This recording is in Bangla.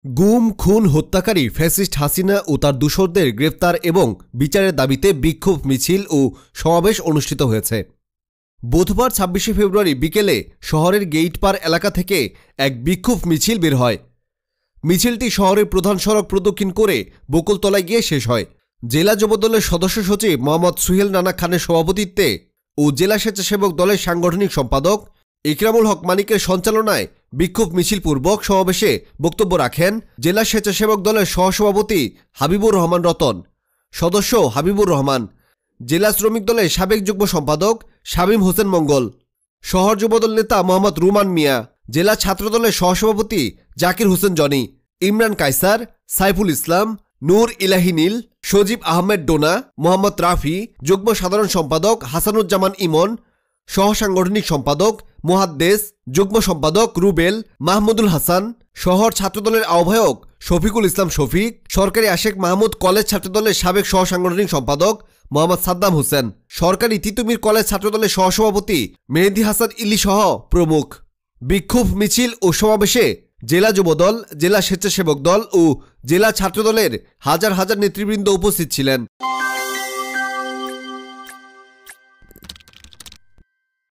গুম, খুন, হত্যাকারী ফ্যাসিস্ট হাসিনা ও তার দূষরদের গ্রেফতার এবং বিচারের দাবিতে বিক্ষোভ মিছিল ও সমাবেশ অনুষ্ঠিত হয়েছে। বুধবার ২৬শে ফেব্রুয়ারি বিকেলে শহরের গেইটপাড় এলাকা থেকে এক বিক্ষোভ মিছিল বের হয়। মিছিলটি শহরের প্রধান সড়ক প্রদক্ষিণ করে বকুলতলায় গিয়ে শেষ হয়। জেলা যুবদলের সদস্য সচিব মোহাম্মদ সুহেল রানা খানের সভাপতিত্বে ও জেলা স্বেচ্ছাসেবক দলের সাংগঠনিক সম্পাদক ইকরামুল হক মানিকের সঞ্চালনায় বিক্ষোভ মিছিল পূর্বক সমাবেশে বক্তব্য রাখেন জেলা স্বেচ্ছাসেবক দলের সহসভাপতি হাবিবুর রহমান রতন, সদস্য হাবিবুর রহমান, জেলা শ্রমিক দলের সাবেক যুগ্ম সম্পাদক শামীম হোসেন মঙ্গল, শহর যুবদল নেতা মোহাম্মদ রুমান মিয়া, জেলা ছাত্রদলের সহসভাপতি জাকির হোসেন জনি, ইমরান কায়সার, সাইফুল ইসলাম, নূর ইলাহি নীল, সজীব আহমেদ ডোনা, মোহাম্মদ রাফি, যুগ্ম সাধারণ সম্পাদক হাসানুজ্জামান ইমন, সহসাংগঠনিক সম্পাদক মুহাদ্দেস, যুগ্ম সম্পাদক রুবেল, মাহমুদুল হাসান, শহর ছাত্রদলের আহ্বায়ক শফিকুল ইসলাম শফিক, সরকারি আশেক মাহমুদ কলেজ ছাত্রদলের সাবেক সহসাংগঠনিক সম্পাদক মোহাম্মদ সাদ্দাম হোসেন, সরকারি তিতুমির কলেজ ছাত্রদলের সহসভাপতি মেহেদী হাসান ইলি সহ প্রমুখ। বিক্ষোভ মিছিল ও সমাবেশে জেলা যুবদল, জেলা স্বেচ্ছাসেবক দল ও জেলা ছাত্রদলের হাজার হাজার নেতৃবৃন্দ উপস্থিত ছিলেন।